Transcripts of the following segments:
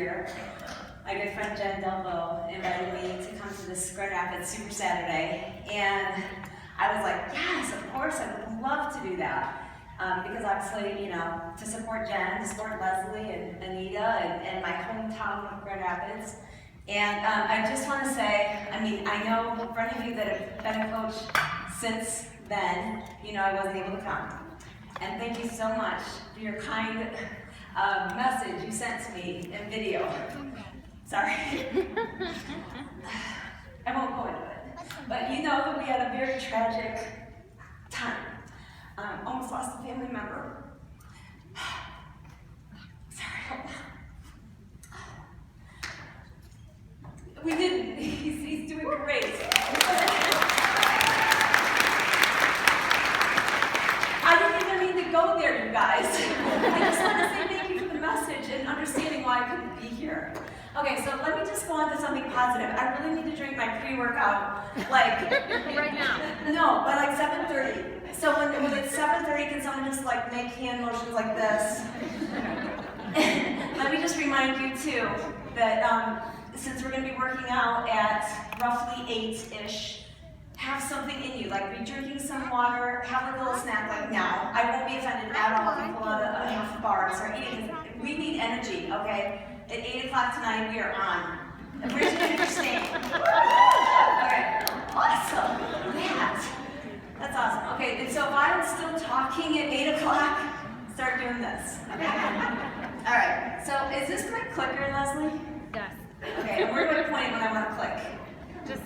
year, my good friend Jenelle invited me to come to this Grand Rapids Super Saturday, and I was like, yes, of course, I would love to do that. Because obviously, you know, to support Jen, to support Leslie and Anita and my hometown of Grand Rapids. And I just want to say, I mean, I know for any of you that have been a coach since then, you know I wasn't able to come. And thank you so much for your kind message you sent to me in video. Sorry. I won't go into it. But you know that we had a very tragic time. Almost lost a family member. Sorry, hold on. We didn't. He's doing great. I didn't even mean to go there, you guys. I just want to say thank you for the message and understanding why I couldn't be here. Okay, so let me just go on to something positive. I really need to drink my pre-workout, like right now. No, by like 7:30. So when it's 7:30, can someone just like make hand motions like this? Let me just remind you too that since we're going to be working out at roughly 8-ish, have something in you, like be drinking some water, have a little snack like now. I won't be offended at all if you pull out a half a bar and start eating. We need energy, okay? At 8 o'clock tonight, we are on. And where's your finish stand? Okay, awesome. That's awesome. Okay, and so if I'm still talking at 8 o'clock, start doing this. Okay? All right, so is this my clicker, Leslie? Yes. Okay, and where do I point when I want to click? Just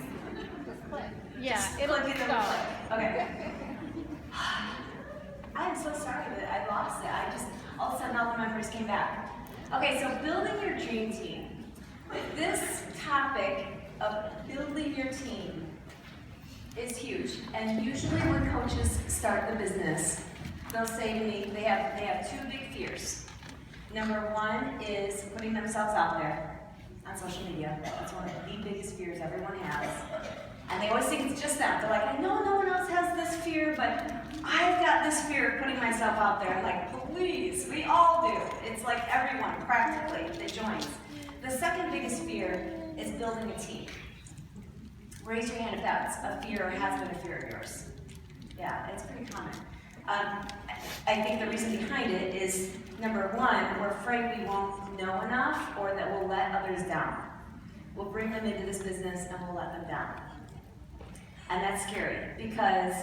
click. Yeah, Just it'll click and go. then click. Okay. I am so sorry that I lost it. I just, all of a sudden, all the memories came back. Okay, so building your dream team. This topic of building your team is huge. And usually when coaches start the business, they'll say to me, they have two big fears. Number one is putting themselves out there on social media. That's one of the biggest fears everyone has. And they always think it's just them. They're like, I know no one else has this fear, but I've got this fear of putting myself out there. I'm like, please, we all do. It's like everyone, practically, that joins. The second biggest fear is building a team. Raise your hand if that's a fear or has been a fear of yours. Yeah, it's pretty common. I think the reason behind it is, number one, we're afraid we won't know enough or that we'll let others down. We'll bring them into this business and we'll let them down. And that's scary because,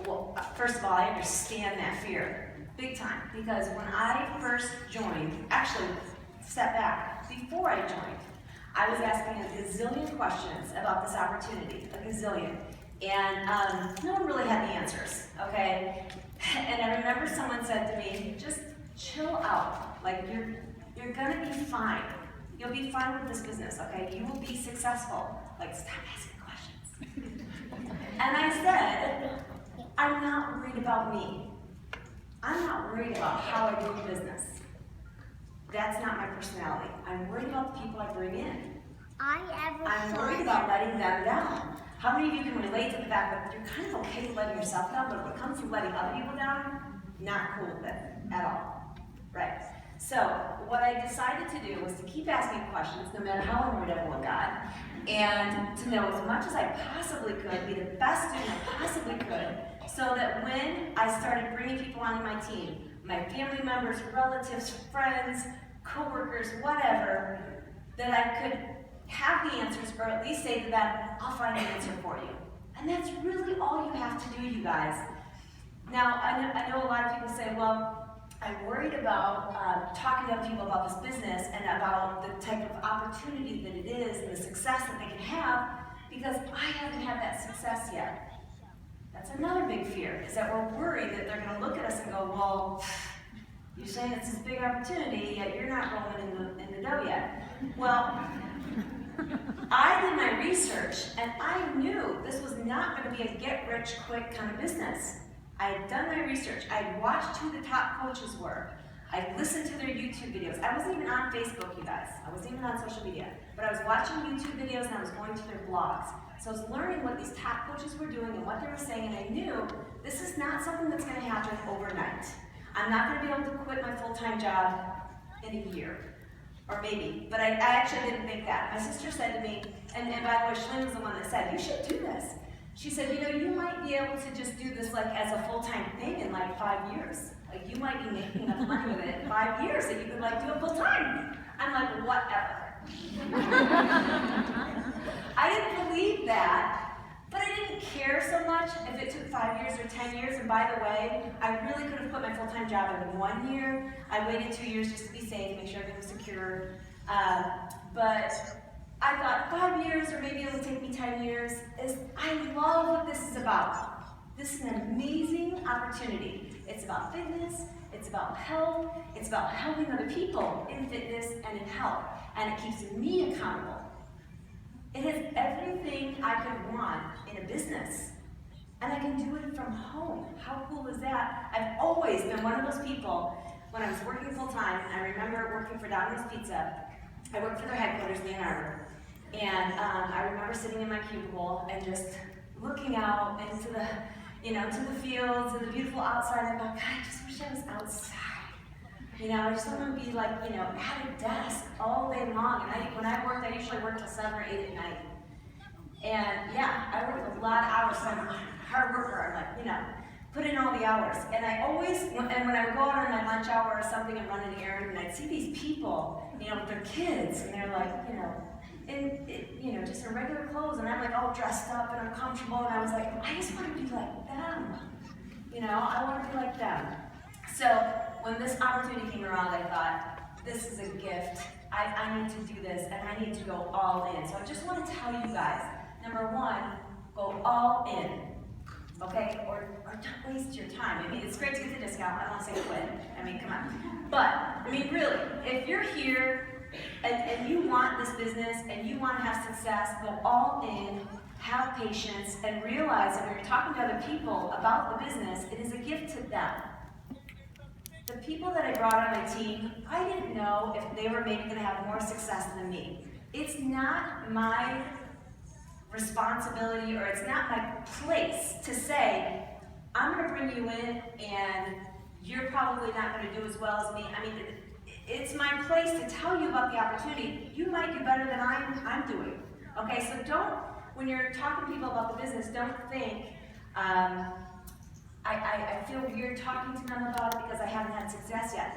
well, first of all, I understand that fear big time because when I first joined, actually, step back, before I joined, I was asking a gazillion questions about this opportunity, a gazillion. And no one really had the answers, okay? And I remember someone said to me, just chill out. Like, you're gonna be fine. You'll be fine with this business, okay? You will be successful. Like, stop asking questions. And I said, I'm not worried about me. I'm not worried about how I do business. That's not my personality. I'm worried about the people I bring in. I'm worried about letting them down. How many of you can relate to the fact that you're kind of okay with letting yourself down, but when it comes to letting other people down, not cool with it at all, right? So what I decided to do was to keep asking questions, no matter how annoyed everyone got, and to know as much as I possibly could, be the best student I possibly could, so that when I started bringing people onto my team, my family members, relatives, friends, coworkers, whatever, that I could have the answers, or at least say to them, I'll find an answer for you. And that's really all you have to do, you guys. Now, I know a lot of people say, well, I'm worried about talking to other people about this business and about the type of opportunity that it is and the success that they can have because I haven't had that success yet. That's another big fear, is that we're worried that they're going to look at us and go, well, you're saying it's this big opportunity, yet you're not rolling in the dough yet. Well, I did my research, and I knew this was not going to be a get-rich-quick kind of business. I had done my research. I had watched who the top coaches were. I listened to their YouTube videos. I wasn't even on Facebook, you guys. I wasn't even on social media. But I was watching YouTube videos, and I was going to their blogs. So I was learning what these top coaches were doing and what they were saying, and I knew this is not something that's going to happen overnight. I'm not going to be able to quit my full-time job in a year. or maybe, but I actually didn't think that. My sister said to me, and by the way, Shalene was the one that said, you should do this. She said, you know, you might be able to just do this like as a full-time thing in like 5 years. Like you might be making enough money with it in 5 years that you could like do it full-time. I'm like, whatever. I didn't believe that, but I didn't care so much if it took 5 years or 10 years. And by the way, I really could have put my full-time job in 1 year. I waited 2 years just to be safe, make sure everything was secure. But I thought 5 years or maybe it'll take me 10 years. I love what this is about. This is an amazing opportunity. It's about fitness, it's about health, it's about helping other people in fitness and in health. And it keeps me accountable. It has everything I could want in a business. And I can do it from home. How cool is that? I've always been one of those people, when I was working full time, I remember working for Domino's Pizza. I worked for their headquarters in Ann Arbor. And I remember sitting in my cubicle and just looking out into the, to the fields and the beautiful outside. I thought, God, I just wish I was outside. I just want to be like, at a desk all day long. And when I worked, I usually worked till 7 or 8 at night. And yeah, I worked a lot of hours. So I'm a hard worker. I'm like, put in all the hours. And I always, and when I would go out on my lunch hour or something and run an errand, and I'd see these people, with their kids, and they're like, just in regular clothes, and I'm like all dressed up and uncomfortable, and I was like, I just want to be like them. I want to be like them. So when this opportunity came around, I thought, this is a gift. I need to do this, and I need to go all in. So I just want to tell you guys, number one, go all in. Okay? Or don't waste your time. It's great to get the discount. I don't want to say quit. Come on. But, really, if you're here and you want this business and you want to have success, go all in, have patience, and realize that when you're talking to other people about the business, it is a gift to them. The people that I brought on my team, I didn't know if they were maybe going to have more success than me. It's not my responsibility, or it's not my place to say, I'm going to bring you in and you're probably not going to do as well as me. It's my place to tell you about the opportunity. You might do better than I'm doing. Okay, so when you're talking to people about the business, don't think, I feel weird talking to them about it because I haven't had success yet.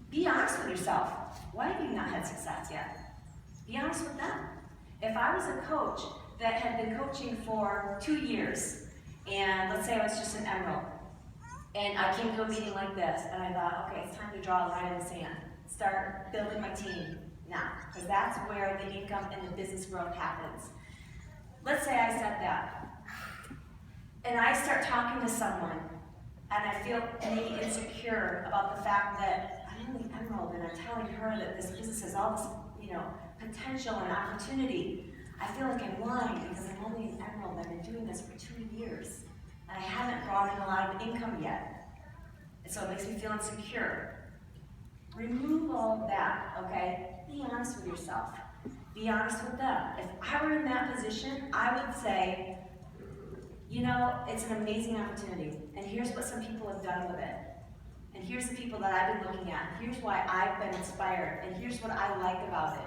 Be honest with yourself. Why have you not had success yet? Be honest with them. If I was a coach that had been coaching for 2 years, and let's say I was just an emerald, and I came to a meeting like this, and I thought, okay, it's time to draw a line in the sand. Start building my team now, because that's where the income and the business growth happens. Let's say I said that, and I start talking to someone, and I feel maybe insecure about the fact that I'm the emerald, and I'm telling her that this business has all this, potential and opportunity. I feel like I'm lying because I'm only an emerald. I've been doing this for 2 years, and I haven't brought in a lot of income yet. And so it makes me feel insecure. Remove all of that, okay? Be honest with yourself. Be honest with them. If I were in that position, I would say, it's an amazing opportunity, and here's what some people have done with it. And here's the people that I've been looking at. Here's why I've been inspired, and here's what I like about it.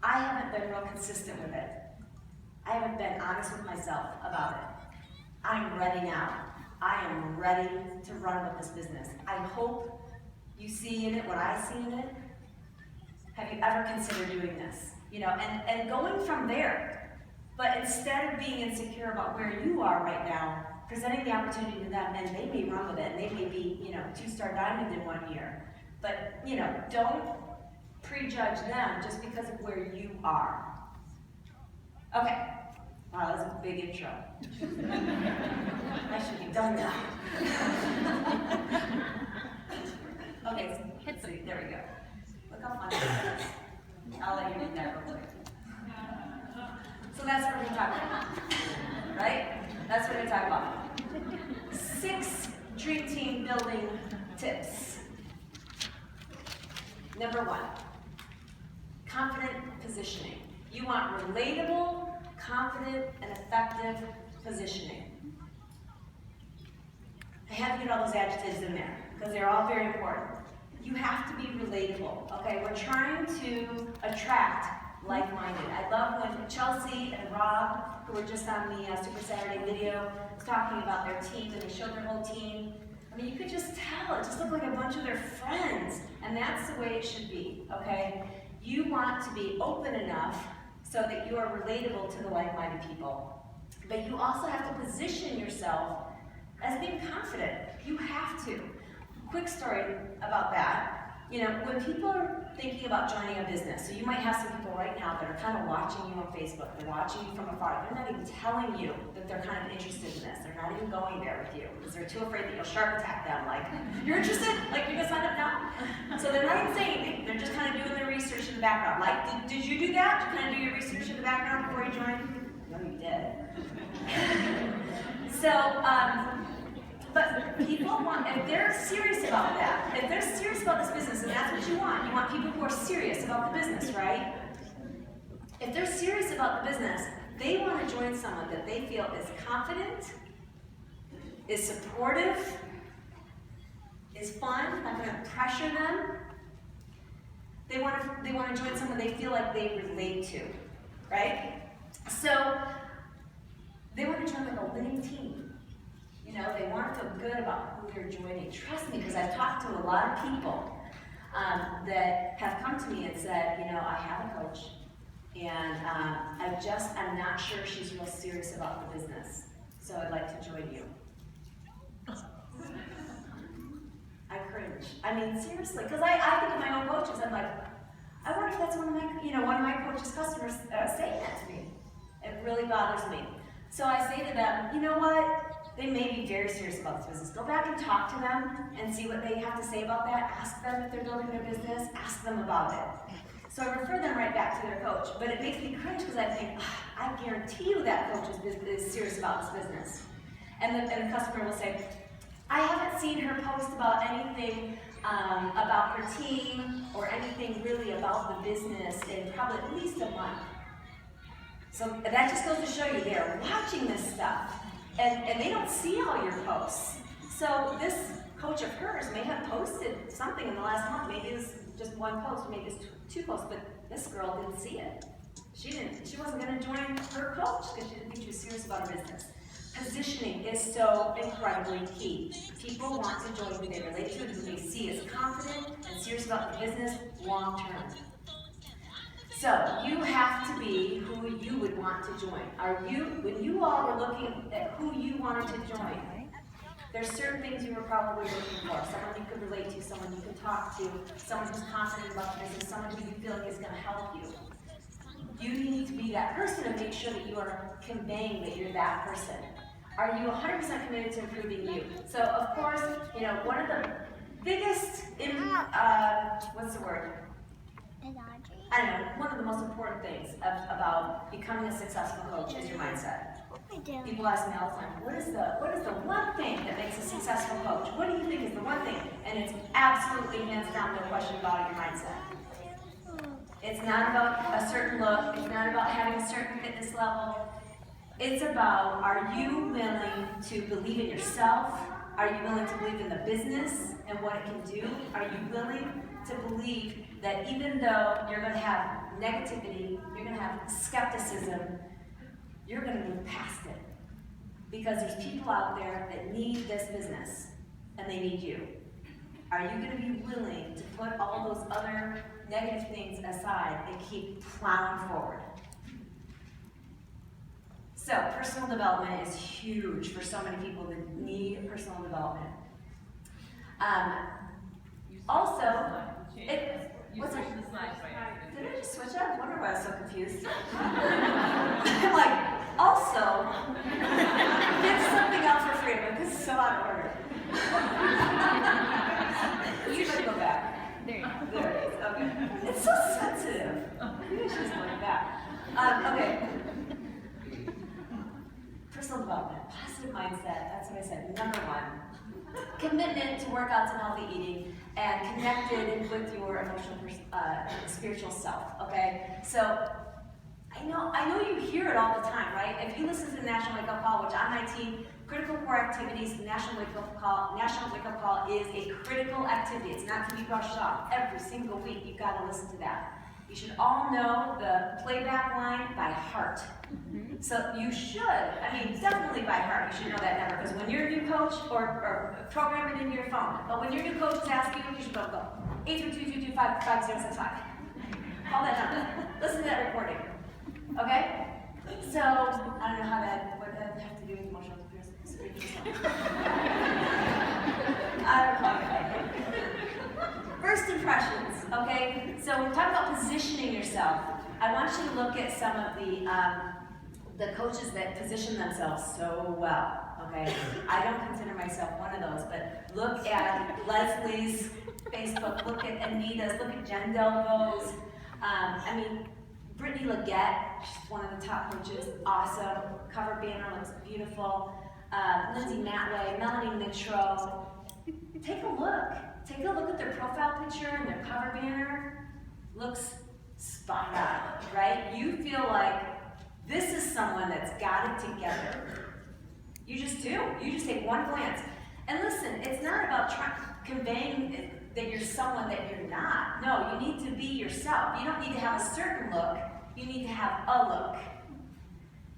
I haven't been real consistent with it. I haven't been honest with myself about it. I'm ready now. I am ready to run with this business. I hope you see in it what I see in it. Have you ever considered doing this? And going from there. But instead of being insecure about where you are right now, presenting the opportunity to them, and they may run with it, and they may be, 2-star diamond in 1 year. But, don't prejudge them just because of where you are. Okay. Wow, that was a big intro. I should be done now. Okay, let's see. There we go. Look how fun that is. I'll let you read that real quick. So that's what we're going to talk about. Right? That's what we're going to talk about. 6 dream team building tips. Number 1. Confident positioning. You want relatable, confident, and effective positioning. I had to get all those adjectives in there because they're all very important. you have to be relatable, okay? We're trying to attract like-minded. I love when Chelsea and Rob, who were just on the Super Saturday video, was talking about their team, and they showed their whole team. I mean, you could just tell, it just looked like a bunch of their friends, and that's the way it should be, okay? You want to be open enough so that you are relatable to the like-minded people, but you also have to position yourself as being confident. You have to. Quick story about that. You know, when people are thinking about joining a business, so you might have some people right now that are kind of watching you on Facebook, they're watching you from afar, they're not even telling you that they're kind of interested in this, they're not even going there with you, because they're too afraid that you'll shark attack them, like, you're interested? Like, you're gonna sign up now? So they're not even saying anything, they're just kind of doing their research in the background. Like, did you do that? Did you kind of do your research in the background before you joined? No, you did. So, but people want, if they're serious about that, if they're serious about this business, and that's what you want people who are serious about the business, right? If they're serious about the business, they want to join someone that they feel is confident, is supportive, is fun, not going to pressure them. They want to join someone they feel like they relate to, right? So, they want to join like a winning team. You know, they want to feel good about who they're joining. Trust me, because I've talked to a lot of people that have come to me and said, you know, I have a coach, and I'm not sure she's real serious about the business, so I'd like to join you. I cringe. I mean, seriously, because I think of my own coaches. I'm like, I wonder if that's one of my coaches' customers saying that to me. It really bothers me. So I say to them, you know what? They may be very serious about this business. Go back and talk to them and see what they have to say about that. Ask them if they're building their business. Ask them about it. So I refer them right back to their coach. But it makes me cringe because I think, I guarantee you that coach is serious about this business. And the customer will say, I haven't seen her post about anything about her team or anything really about the business in probably at least a month. So that just goes to show you they're watching this stuff. And they don't see all your posts. So this coach of hers may have posted something in the last month. Maybe it's just one post, maybe it's two posts, but this girl didn't see it. She wasn't going to join her coach because she didn't think she was serious about her business. Positioning is so incredibly key. People want to join who they relate to, who they see as confident and serious about the business long term. So you have to be who you would want to join. When you all were looking at who you wanted to join, there's certain things you were probably looking for. Someone you could relate to, someone you could talk to, someone who's confident about the business, someone who you feel like is going to help you. You need to be that person and make sure that you are conveying that you're that person. Are you 100% committed to improving you? So of course, you know, one of the biggest, what's the word? I don't know, one of the most important things about becoming a successful coach is your mindset. People ask me all the time, what is the one thing that makes a successful coach? What do you think is the one thing? And it's absolutely hands down no question about your mindset. It's not about a certain look, it's not about having a certain fitness level. It's about, are you willing to believe in yourself? Are you willing to believe in the business and what it can do? Are you willing to believe that even though you're going to have negativity, you're going to have skepticism, you're going to move past it? Because there's people out there that need this business, and they need you. Are you going to be willing to put all those other negative things aside and keep plowing forward? So, personal development is huge for so many people that need personal development. Also, what's it? Did I just switch up? I wonder why I was so confused. I'm like, also, get something else for free, but this is so out of order. You should go back. There you go. There it is. Okay. It's so sensitive. Maybe it's just like that. Okay. Personal development, positive mindset, that's what I said. Number one, commitment to workouts and healthy eating, and connected with your emotional, spiritual self, okay? So, I know you hear it all the time, right? If you listen to the National Wake Up Call, which on my team, Critical core activities, National Wake-Up Call is a critical activity. It's not to be brushed off. Every single week, you've got to listen to that. You should all know the playback line by heart. So you should, definitely by heart, you should know that number. Because when you're a new coach, or program it into your phone, but when your new coach is asking you should go 83222555065. Call that number. Listen to that recording. Okay? So, I don't know how what that have to do with emotional abuse. I don't know. First impressions, okay? So when we talk about positioning yourself, I want you to look at some of the coaches that position themselves so well, okay? I don't consider myself one of those, but look at Leslie's Facebook, look at Anita's, look at Jenelle. Brittany Leggett, she's one of the top coaches, awesome. Cover banner looks beautiful. Lindsay Matway, Melanie Mitro. Take a look. Take a look at their profile picture and their cover banner. Looks spot on, right? You feel like this is someone that's got it together. You just do. You just take one glance. And listen, it's not about conveying that you're someone that you're not. No, you need to be yourself. You don't need to have a certain look. You need to have a look.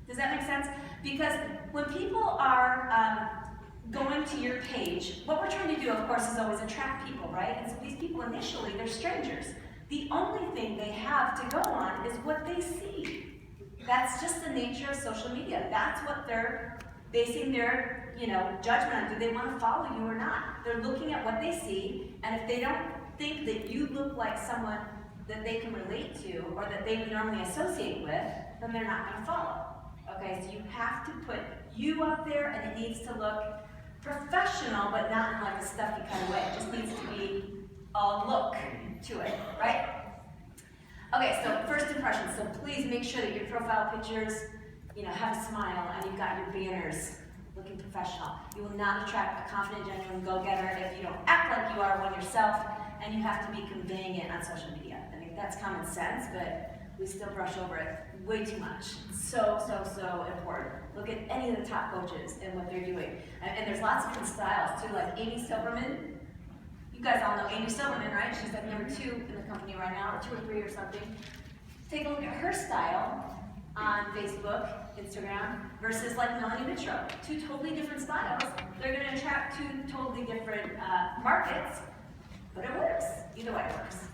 Does that make sense? Because when people are going to your page, what we're trying to do, of course, is always attract people, right? And so these people initially, they're strangers. The only thing they have to go on is what they see. That's just the nature of social media. That's what they're basing their judgment on. Do they want to follow you or not? They're looking at what they see, and if they don't think that you look like someone that they can relate to or that they would normally associate with, then they're not going to follow. Okay, so you have to put you up there, and it needs to look professional, but not in like a stuffy kind of way. It just needs to be a look to it, right? Okay, so first impressions. So please make sure that your profile pictures, have a smile, and you've got your banners looking professional. You will not attract a confident, genuine go-getter if you don't act like you are one yourself, and you have to be conveying it on social media. I mean, that's common sense, but we still brush over it way too much. So important. Look at any of the top coaches and what they're doing. And there's lots of different styles too, like Amy Silverman. You guys all know Amy Silverman, right? She's like number 2 in the company right now, or 2 or 3 or something. Take a look at her style on Facebook, Instagram, versus like Melanie Mitro. 2 totally different styles. They're going to attract 2 totally different markets, but it works. Either way it works.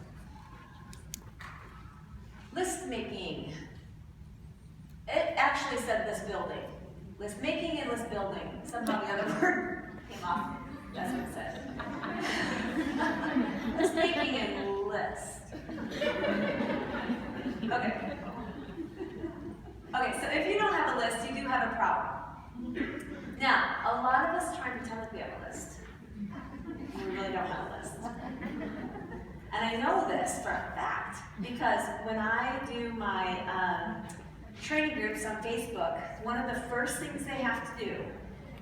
List making. It actually said list building. List making and list building. Somehow the other word came off. That's what it said. List making and list. Okay, so if you don't have a list, you do have a problem. Now, a lot of us try and pretend like we have a list. We really don't have a list. And I know this for a fact, because when I do my training groups on Facebook, one of the first things they have to do,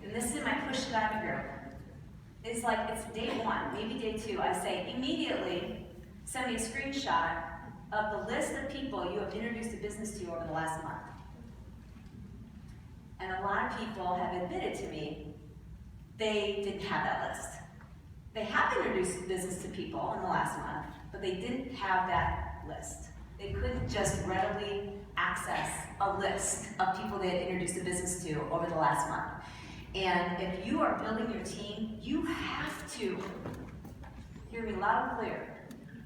and this is in my Push Diamond group, is like, it's day 1, maybe day 2, I say, immediately send me a screenshot of the list of people you have introduced a business to over the last month. And a lot of people have admitted to me they didn't have that list. They have introduced business to people in the last month, but they didn't have that list. They couldn't just readily access a list of people they had introduced a business to over the last month. And if you are building your team, you have to, hear me loud and clear,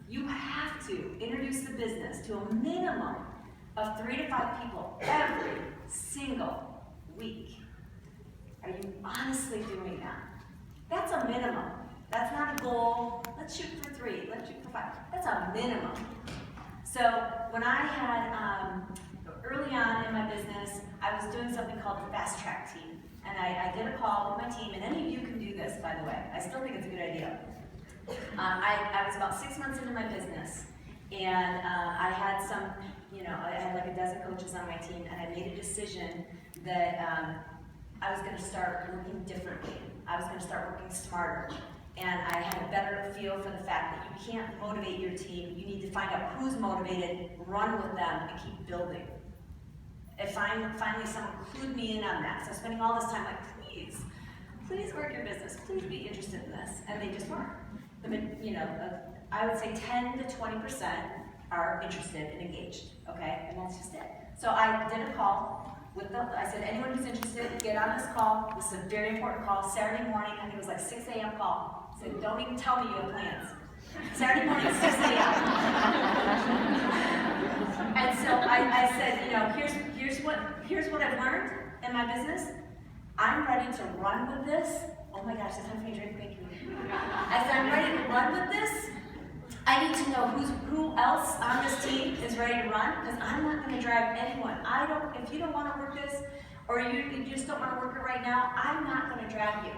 you have to introduce the business to a minimum of 3 to 5 people every single week. Are you honestly doing that? That's a minimum. That's not a goal. Let's shoot for 3, let's shoot for 5. That's a minimum. So when I had, early on in my business, I was doing something called the Fast Track Team. And I did a call with my team, and any of you can do this, by the way. I still think it's a good idea. I was about 6 months into my business, and I had some, I had like a dozen coaches on my team, and I made a decision that I was going to start working differently. I was going to start working smarter. And I had a better feel for the fact that you can't motivate your team. You need to find out who's motivated, run with them, and keep building. And finally someone clued me in on that. So spending all this time like, please work your business. Please be interested in this. And they just weren't. I would say 10 to 20% are interested and engaged, okay? And that's just it. So I did a call I said, anyone who's interested, get on this call. This is a very important call. Saturday morning, I think it was like 6 a.m. call. I said, don't even tell me you have plans. Saturday morning, 6 a.m. And so I said, here's what I've learned in my business. I'm ready to run with this. Oh my gosh, that's time for me to drink. Thank you. I said, I'm ready to run with this. I need to know who else on this team is ready to run, because I'm not going to drive anyone. If you don't want to work this, or you just don't want to work it right now, I'm not going to drag you.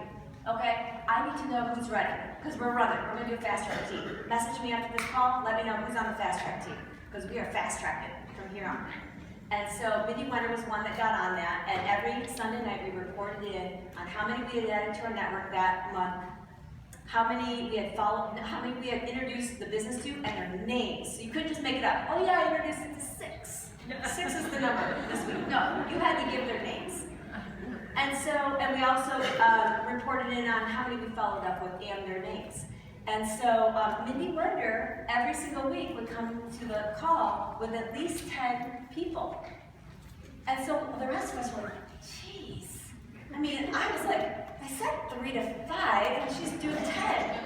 Okay? I need to know who's ready, because we're running. We're going to do a fast track team. Message me after this call. Let me know who's on the fast track team, because we are fast tracking from here on. And so Mindy Wenner was one that got on that, and every Sunday night we reported in on how many we had added to our network that month, how many we had followed, how many we had introduced the business to, and their names. So you couldn't just make it up. Oh yeah, I introduced it to 6. 6 is the number this week. No, you had to give their names. And we also reported in on how many we followed up with and their names. And so Mindy Wenner every single week would come to the call with at least 10 people. And so the rest of us were, geez. I mean, I was like, I said 3 to 5, and she's doing 10.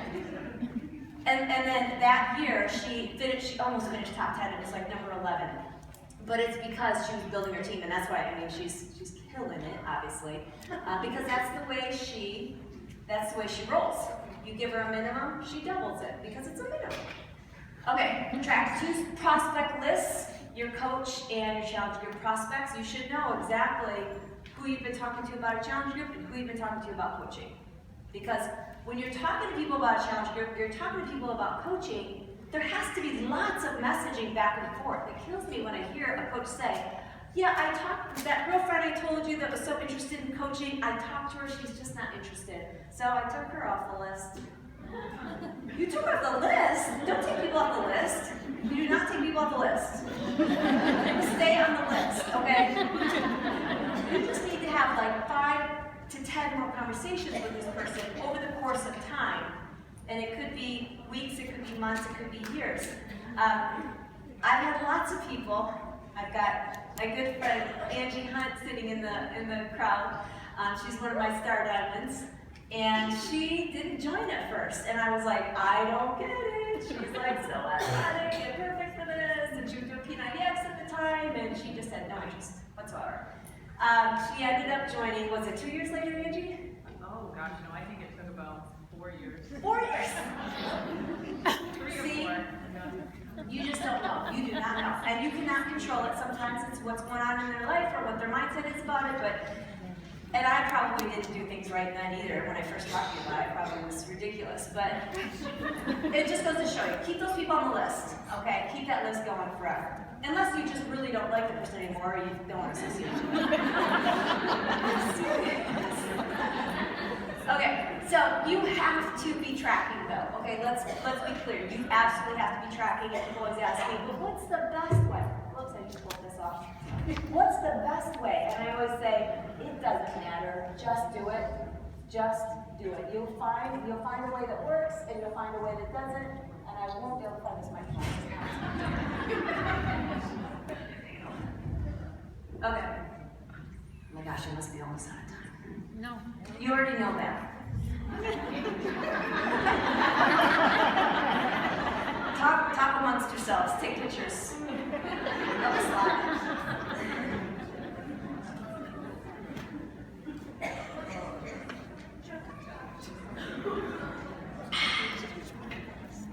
And then that year, she almost finished top 10. It was like number 11. But it's because she was building her team, and that's why, I mean, she's killing it, obviously, because that's the way she rolls. You give her a minimum, she doubles it, because it's a minimum. Okay, track 2 prospect lists, your coach and your challenge group prospects. You should know exactly who you've been talking to about a challenge group and who you've been talking to about coaching. Because when you're talking to people about a challenge group, you're talking to people about coaching, there has to be lots of messaging back and forth. It kills me when I hear a coach say, yeah, I talked to that girlfriend I told you that was so interested in coaching, I talked to her, she's just not interested. So I took her off the list. You took her off the list? Don't take people off the list. You do not take people off the list. Stay on the list, okay? You just need to have like 5 to 10 more conversations with this person over the course of time. And it could be weeks, it could be months, it could be years. I've had lots of people. I've got my good friend Angie Hunt sitting in the crowd. She's one of my star diamonds. And she didn't join at first. And I was like, I don't get it. She's like so athletic and perfect for this. And she was doing P90X at the time. And she just had no interest whatsoever. She ended up joining, was it 2 years later, Angie? Oh gosh, no, I think it took about 4 years. 4 years? 3 or See? 4. You just don't know. You do not know. And you cannot control it. Sometimes it's what's going on in their life or what their mindset is about it. And I probably didn't do things right then either. When I first talked to you about it, I probably was ridiculous. But it just goes to show you. Keep those people on the list. Okay? Keep that list going forever. Unless you just really don't like the person anymore or you don't want to associate with them. Okay, so you have to be tracking though. Okay, let's be clear. You absolutely have to be tracking, and people always ask me, well, what's the best way? Whoops, I just pulled this off. What's the best way? And I always say, it doesn't matter. Just do it. Just do it. You'll find a way that works, and you'll find a way that doesn't. And I won't be able to find this microphone. Okay. Oh my gosh, I must be almost out of time. No. You already know that. Talk amongst yourselves. Take pictures. Of the slide.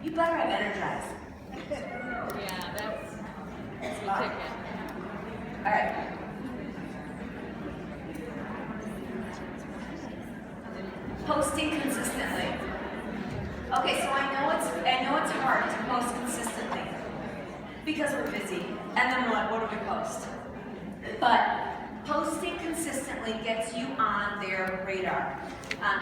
You better have energized. Yeah, that's It's a fine. ticket. All right. Posting consistently. Okay, so I know it's hard to post consistently because we're busy. And then what do we post? But posting consistently gets you on their radar.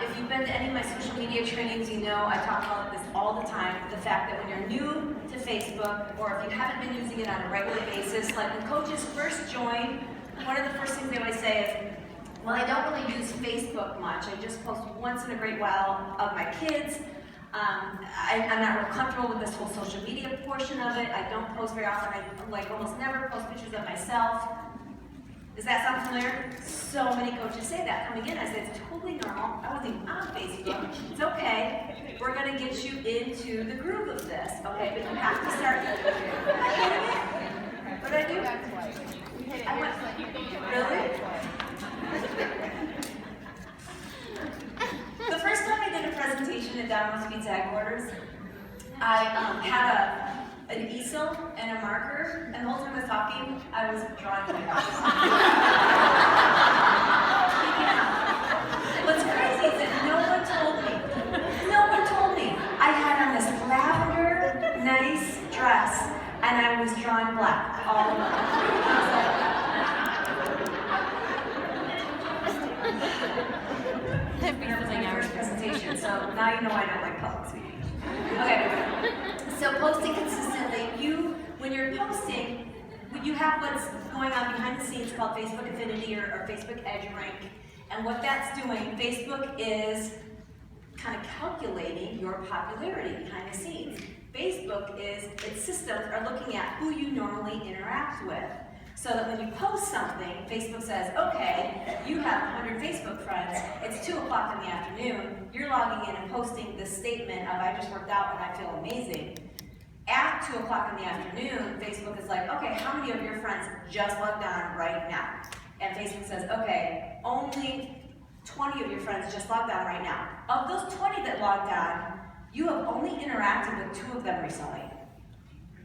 If you've been to any of my social media trainings, you know I talk about this all the time. The fact that when you're new to Facebook, or if you haven't been using it on a regular basis, like when coaches first join, one of the first things they always say is, Well, I don't really use Facebook much. I just post once in a great while of my kids. I'm not real comfortable with this whole social media portion of it. I don't post very often. I like almost never post pictures of myself. Does that sound familiar? So many coaches say that coming in. I said, it's totally normal. I wasn't even on Facebook. It's okay. We're going to get you into the groove of this, okay? But you have to start. What did I do? I went, really? The first time I did a presentation at Domino's Pizza headquarters, I had an easel and a marker, and the whole time I was talking, I was drawing pictures. What's crazy is that no one told me. I had on this lavender, nice dress, and I was drawing black all over. That was my first presentation, so now you know I don't like public speaking. Okay, so posting consistently. When you're posting, you have what's going on behind the scenes called Facebook Affinity or Facebook Edge Rank. And what that's doing, Facebook is kind of calculating your popularity behind the scenes. Its systems are looking at who you normally interact with. So that when you post something, Facebook says, okay, you have 100 Facebook friends, it's 2 o'clock in the afternoon, you're logging in and posting this statement of, I just worked out and I feel amazing. At 2 o'clock in the afternoon, Facebook is like, okay, how many of your friends just logged on right now? And Facebook says, okay, only 20 of your friends just logged on right now. Of those 20 that logged on, you have only interacted with 2 of them recently,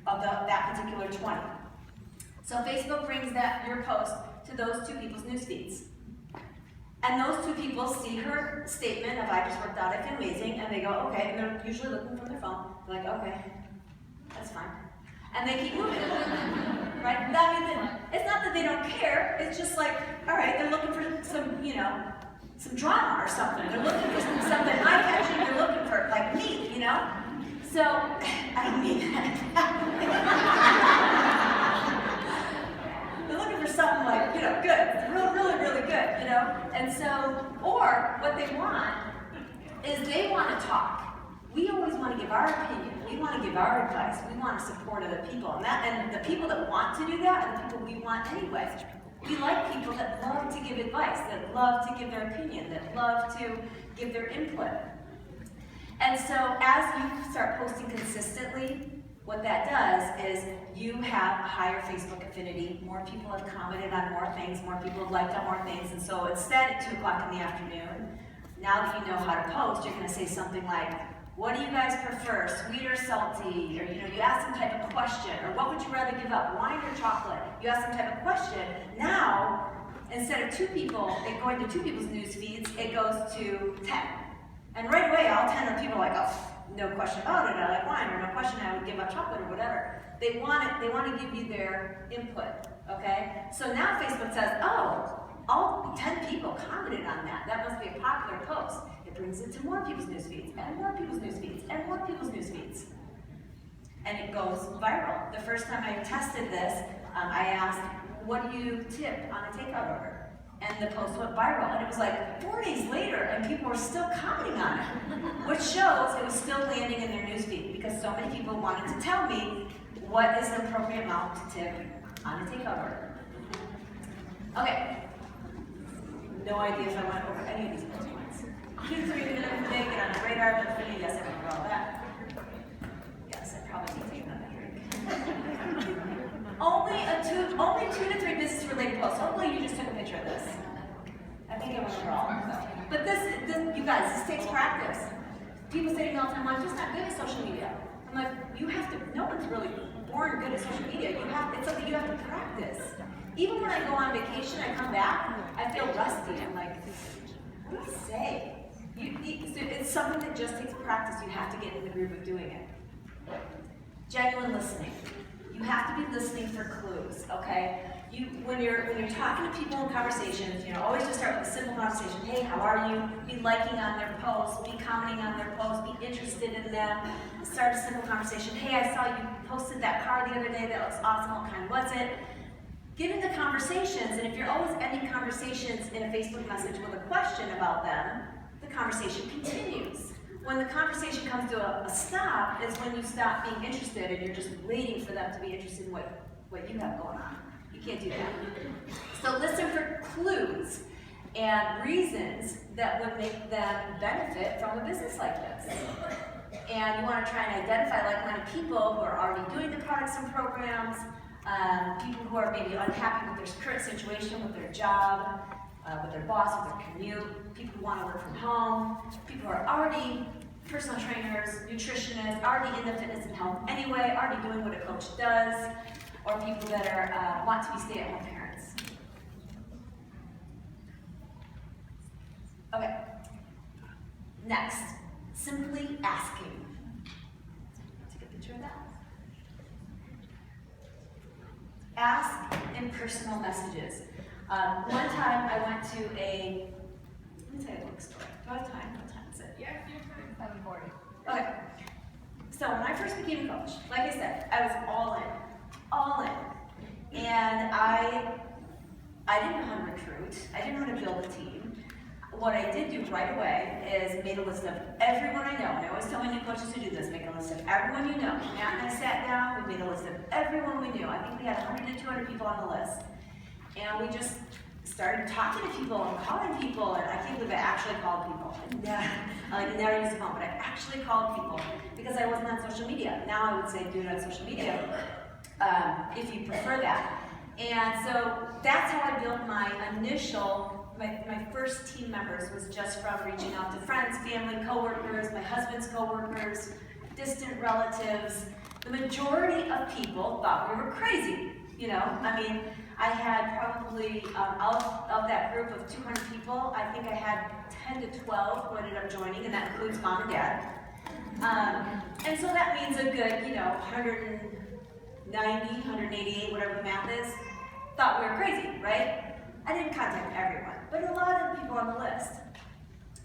of that particular 20. So Facebook brings your post to those 2 people's news feeds. And those 2 people see her statement of, I just worked out, I feel amazing, and they go, okay, and they're usually looking from their phone. They're like, okay, that's fine. And they keep moving, right? That means it's not that they don't care, it's just like, all right, they're looking for some drama or something. They're looking for something eye-catching, they're looking for, like me, So, I don't mean that. They're looking for something like, good, really good, And so, or what they want is they want to talk. We always want to give our opinion. We want to give our advice. We want to support other people. And the people that want to do that are the people we want anyway. We like people that love to give advice, that love to give their opinion, that love to give their input. And so as you start posting consistently, what that does is you have a higher Facebook affinity. More people have commented on more things, more people have liked on more things. And so instead at 2 o'clock in the afternoon, now that you know how to post, you're going to say something like, what do you guys prefer, sweet or salty? Or you ask some type of question. Or what would you rather give up, wine or chocolate? You ask some type of question. Now, instead of 2 people, it going to 2 people's news feeds, it goes to 10. And right away, all 10 of people are like, oh, no question about it, I like wine, or no question, I would give up chocolate, or whatever. They want to give you their input, okay? So now Facebook says, oh, all 10 people commented on that. That must be a popular post. It brings it to more people's news feeds, and more people's news feeds, and more people's news feeds. And it goes viral. The first time I tested this, I asked, what do you tip on a takeout order? And the post went viral, and it was like 4 days later, and people were still commenting on it, which shows it was still landing in their newsfeed because so many people wanted to tell me what is the appropriate amount to tip on a takeout order. Okay, no idea if I went over any of these bullet points. 2 to 3 minutes a day, get on the radar, but for me, yes, I remember all that. Yes, I probably need to take another drink. Only 2 to 3 business-related posts. Hopefully you just took a picture of this. I think I went over all of them. But this, you guys, this takes practice. People say to me all the time, well, I'm just not good at social media. I'm like, you have to, no one's really born good at social media. It's something you have to practice. Even when I go on vacation, I come back, I feel rusty. I'm like, what do I say? It's something that just takes practice. You have to get in the groove of doing it. Genuine listening. You have to be listening for clues, okay? When you're talking to people in conversations, always just start with a simple conversation. Hey, how are you? Be liking on their posts, be commenting on their posts, be interested in them. Start a simple conversation. Hey, I saw you posted that car the other day. That looks awesome. What kind was it? get into conversations, and if you're always ending conversations in a Facebook message with a question about them, the conversation continues. When the conversation comes to a stop is when you stop being interested and you're just waiting for them to be interested in what you have going on. You can't do that. So listen for clues and reasons that would make them benefit from a business like this. And you want to try and identify like-minded people who are already doing the products and programs, people who are maybe unhappy with their current situation, with their job, with their boss, with their commute, people who want to work from home, people who are already personal trainers, nutritionists, already in the fitness and health anyway, already doing what a coach does, or people that are want to be stay-at-home parents. Okay. Next, simply asking. Take a picture of that. Ask in personal messages. One time I went to a, let me tell you a quick story. Do I have time? What time is it? Yes, you're turning 7:40. Okay. So when I first became a coach, like I said, I was all in. And I didn't know how to recruit. I didn't know how to build a team. What I did do right away is made a list of everyone I know. And I always tell my new coaches to do this, make a list of everyone you know. Matt and I sat down, we made a list of everyone we knew. I think we had 100 to 200 people on the list. And we just started talking to people and calling people, and I can't believe I actually called people. I never used the phone, but I actually called people because I wasn't on social media. Now I would say do it on social media if you prefer that. And so that's how I built my initial, my first team members was just from reaching out to friends, family, coworkers, my husband's coworkers, distant relatives. The majority of people thought we were crazy, you know? I mean, I had probably, of that group of 200 people, I think I had 10 to 12 who ended up joining, and that includes mom and dad. And so that means a good, 190, 188, whatever the math is, thought we were crazy, right? I didn't contact everyone, but a lot of the people on the list.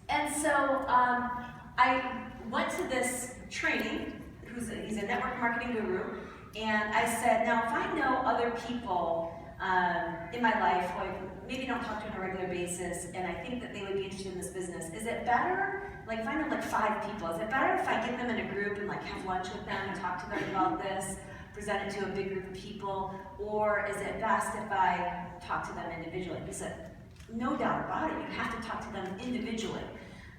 And so I went to this training, he's a network marketing guru, and I said, now if I know other people in my life who I maybe don't talk to on a regular basis, and I think that they would be interested in this business, is it better, like if I know like 5 people, is it better if I get them in a group and like have lunch with them and talk to them about this, present it to a big group of people, or is it best if I talk to them individually? He said, no doubt about it, you have to talk to them individually.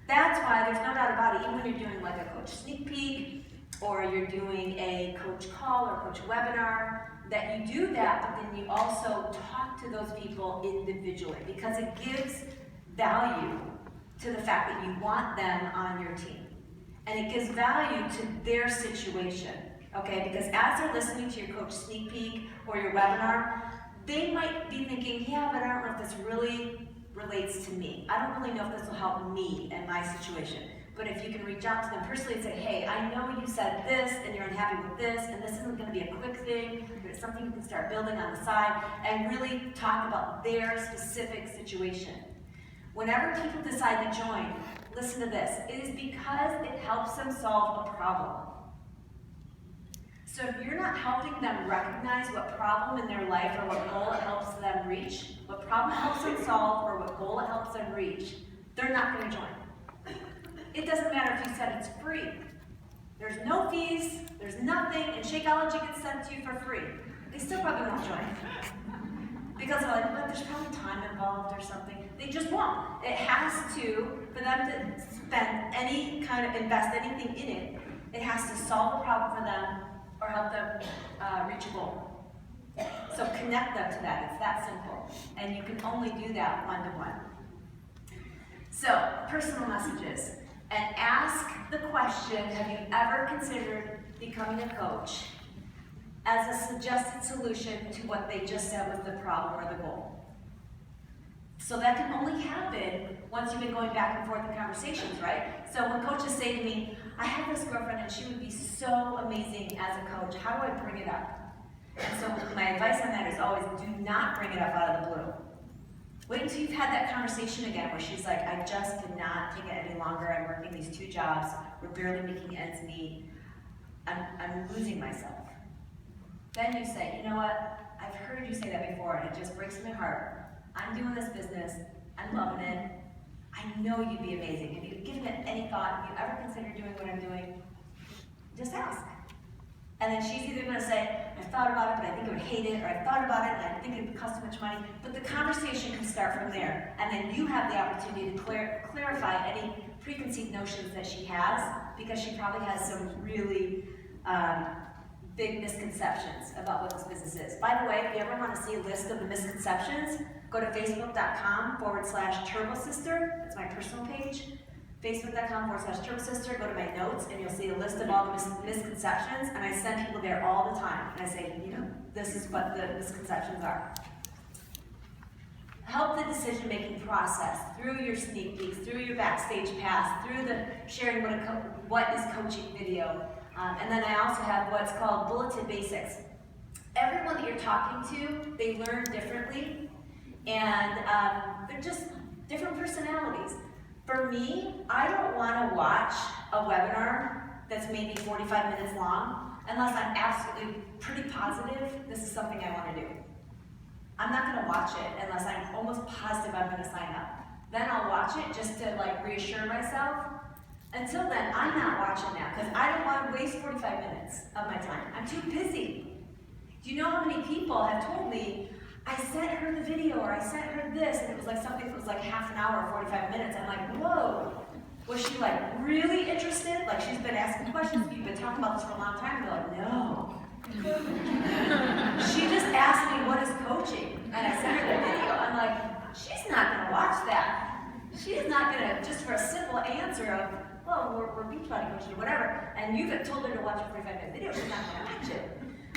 That's why there's no doubt about it, even when you're doing like a coach sneak peek, or you're doing a coach call or coach webinar, that you do that, but then you also talk to those people individually, because it gives value to the fact that you want them on your team. And it gives value to their situation, okay? Because as they're listening to your coach sneak peek or your webinar, they might be thinking, yeah, but I don't know if this really relates to me. I don't really know if this will help me and my situation. But if you can reach out to them personally and say, hey, I know you said this and you're unhappy with this, and this isn't going to be a quick thing, but it's something you can start building on the side, and really talk about their specific situation. Whenever people decide to join, listen to this. It is because it helps them solve a problem. So if you're not helping them recognize what problem in their life or what goal it helps them reach, what problem it helps them solve or what goal it helps them reach, they're not going to join. It doesn't matter if you said it's free. There's no fees, there's nothing, and Shakeology gets sent to you for free. They still probably won't join. Because they're like, but there's probably time involved or something. They just won't. It has to, for them to spend any kind of, invest anything in it, it has to solve a problem for them or help them reach a goal. So connect them to that, it's that simple. And you can only do that one-to-one. So, personal messages. And ask the question, have you ever considered becoming a coach, as a suggested solution to what they just said was the problem or the goal. So that can only happen once you've been going back and forth in conversations, right? So when coaches say to me, I have this girlfriend and she would be so amazing as a coach, how do I bring it up? And so my advice on that is always do not bring it up out of the blue. Wait until you've had that conversation again where she's like, I just cannot take it any longer. I'm working these 2 jobs. We're barely making ends meet. I'm losing myself. Then you say, you know what? I've heard you say that before, and it just breaks my heart. I'm doing this business, I'm loving it. I know you'd be amazing. Have you given it any thought? Have you ever considered doing what I'm doing? Just ask. And then she's either going to say, I thought about it, but I think I would hate it, or I thought about it, and I think it would cost too much money. But the conversation can start from there. And then you have the opportunity to clarify any preconceived notions that she has, because she probably has some really big misconceptions about what this business is. By the way, if you ever want to see a list of the misconceptions, go to facebook.com/TurboSister. That's my personal page. Facebook.com/TurboSister. Go to my notes and you'll see a list of all the misconceptions. And I send people there all the time. And I say, this is what the misconceptions are. Help the decision-making process through your sneak peeks, through your backstage pass, through the sharing what is coaching video. And then I also have what's called bulleted basics. Everyone that you're talking to, they learn differently, and they're just different personalities. For me, I don't want to watch a webinar that's maybe 45 minutes long unless I'm absolutely pretty positive this is something I want to do. I'm not going to watch it unless I'm almost positive I'm going to sign up. Then I'll watch it just to reassure myself. Until then, I'm not watching that because I don't want to waste 45 minutes of my time. I'm too busy. Do you know how many people have told me, I sent her the video or I sent her this, and it was something that was half an hour or 45 minutes. I'm like, whoa. Was she really interested? She's been asking questions, you've been talking about this for a long time. And they're like, no. She just asked me what is coaching, and I sent her the video. I'm like, she's not going to watch that. She's not going to, just for a simple answer of, well, we're beach body coaching or whatever, and you've told her to watch a 45-minute video, she's not going to watch it.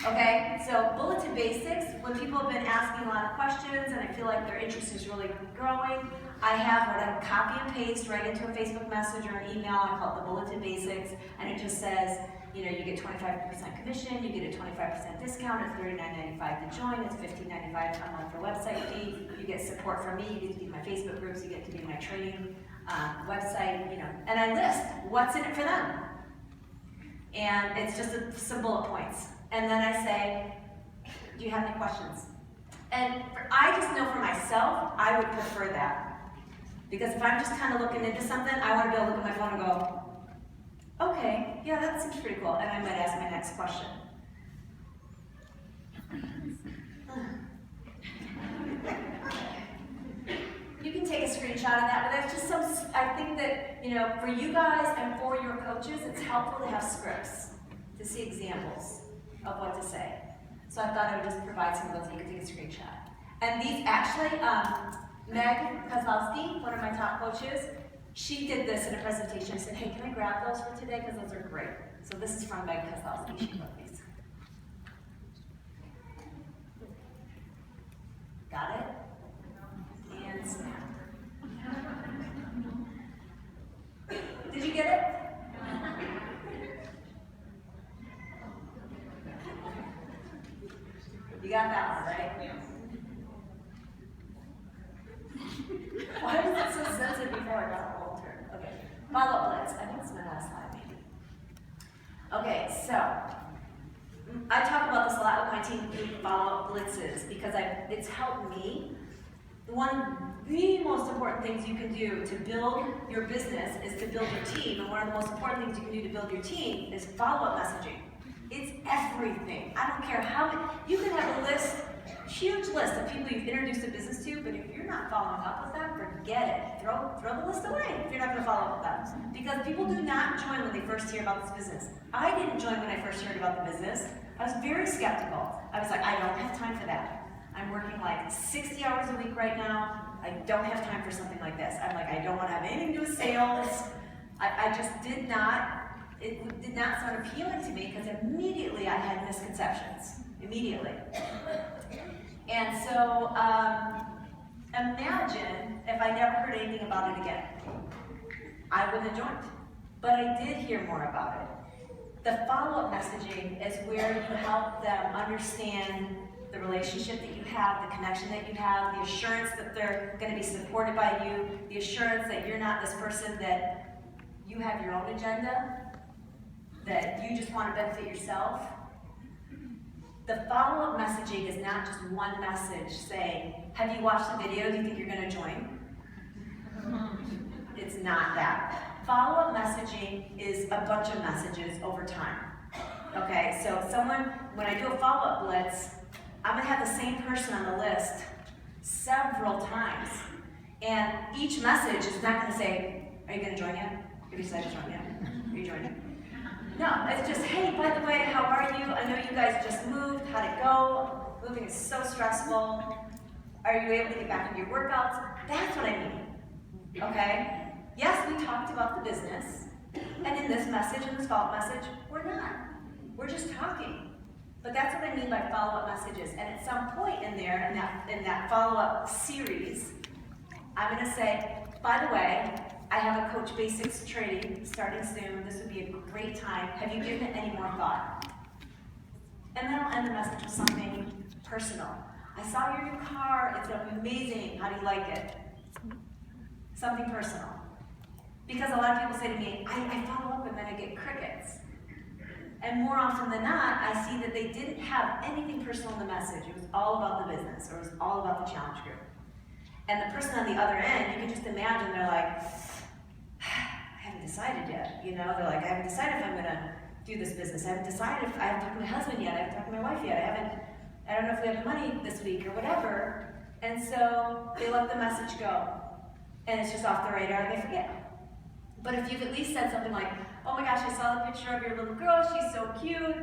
Okay, so bulleted basics, when people have been asking a lot of questions and I feel like their interest is really growing, I have what I copy and paste right into a Facebook message or an email. I call it the bulleted basics, and it just says, you get 25% commission, you get a 25% discount, it's $39.95 to join, it's $15.95 a month for website fee, you get support from me, you get to be in my Facebook groups, you get to be in my training website, and I list what's in it for them. And it's just some bullet points. And then I say, do you have any questions? And I just know for myself, I would prefer that. Because if I'm just kind of looking into something, I want to be able to look at my phone and go, okay, yeah, that seems pretty cool. And I might ask my next question. You can take a screenshot of that, but that's just I think that, for you guys and for your coaches, it's helpful to have scripts, to see examples of what to say. So I thought I would just provide some of those so you could take a screenshot. And these actually, Meg Kozlowski, one of my top coaches, she did this in a presentation. I said, hey, can I grab those for today? Because those are great. So this is from Meg Kozlowski. She wrote these. Got it? And snap. Did you get it? You got that one, right? Why is it so sensitive before I got a whole turn? Okay. Follow-up blitz. I think it's my last slide, maybe. Okay, so I talk about this a lot with my team through follow-up blitzes because it's helped me. One of the most important things you can do to build your business is to build your team, and one of the most important things you can do to build your team is follow-up messaging. It's everything. I don't care how many, you can have a list, huge list of people you've introduced a business to, but if you're not following up with them, forget it. Throw the list away if you're not going to follow up with them. Because people do not join when they first hear about this business. I didn't join when I first heard about the business. I was very skeptical. I was like, I don't have time for that. I'm working 60 hours a week right now. I don't have time for something like this. I'm like, I don't want to have anything to do with sales. I just did not. It did not sound appealing to me because immediately I had misconceptions. Immediately. And so imagine if I never heard anything about it again. I wouldn't have joined. But I did hear more about it. The follow-up messaging is where you help them understand the relationship that you have, the connection that you have, the assurance that they're going to be supported by you, the assurance that you're not this person that you have your own agenda, that you just want to benefit yourself. The follow-up messaging is not just one message saying, have you watched the video? Do you think you're going to join? It's not that. Follow-up messaging is a bunch of messages over time. Okay, so when I do a follow-up blitz, I'm going to have the same person on the list several times. And each message is not going to say, are you going to join yet? Have you decided to join yet? Are you joining? No, it's just, hey, by the way, how are you? I know you guys just moved. How'd it go? Moving is so stressful. Are you able to get back into your workouts? That's what I mean. Okay? Yes, we talked about the business. And in this message, in this follow-up message, we're not. We're just talking. But that's what I mean by follow-up messages. And at some point in there, in that follow-up series, I'm going to say, by the way, I have a Coach Basics training starting soon. This would be a great time. Have you given it any more thought? And then I'll end the message with something personal. I saw your new car. It's amazing. How do you like it? Something personal. Because a lot of people say to me, I follow up and then I get crickets. And more often than not, I see that they didn't have anything personal in the message. It was all about the business, or it was all about the challenge group. And the person on the other end, you can just imagine, they're like, I haven't decided yet. You know, they're like, I haven't decided if I'm going to do this business. I haven't decided if I haven't talked to my husband yet. I haven't talked to my wife yet. I don't know if we have the money this week or whatever. And so they let the message go. And it's just off the radar and they forget. But if you've at least said something like, oh my gosh, I saw the picture of your little girl. She's so cute.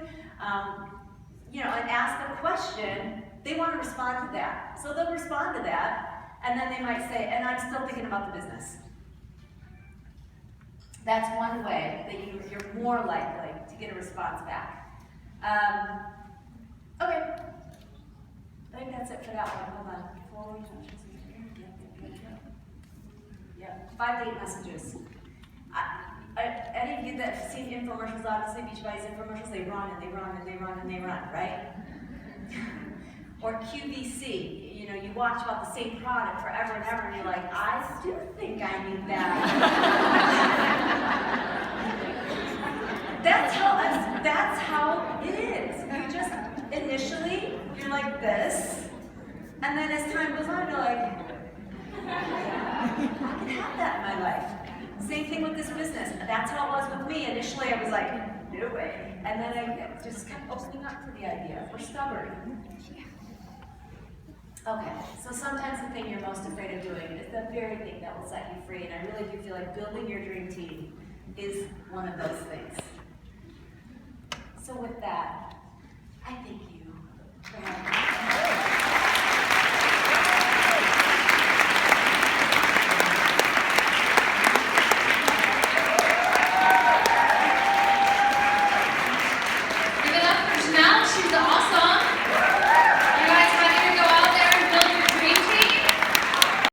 You know, and ask a question, they want to respond to that. So they'll respond to that. And then they might say, and I'm still thinking about the business. That's one way that you're more likely to get a response back. Okay. I think that's it for that one. Hold on. Yep. 5 to 8 messages. Any of you that have seen infomercials, obviously, Beachbody's infomercials, they run and they run and they run and they run, right? Or QVC. You know, you watch about the same product forever and ever, and you're like, I still think I need that. That's how it is. You just, initially, you're like this, and then as time goes on, you're like, I can have that in my life. Same thing with this business. That's how it was with me. Initially, I was like, no way. And then I just kept opening up to the idea. We're stubborn. Okay, so sometimes the thing you're most afraid of doing is the very thing that will set you free, and I really do feel like building your dream team is one of those things. So with that, I thank you.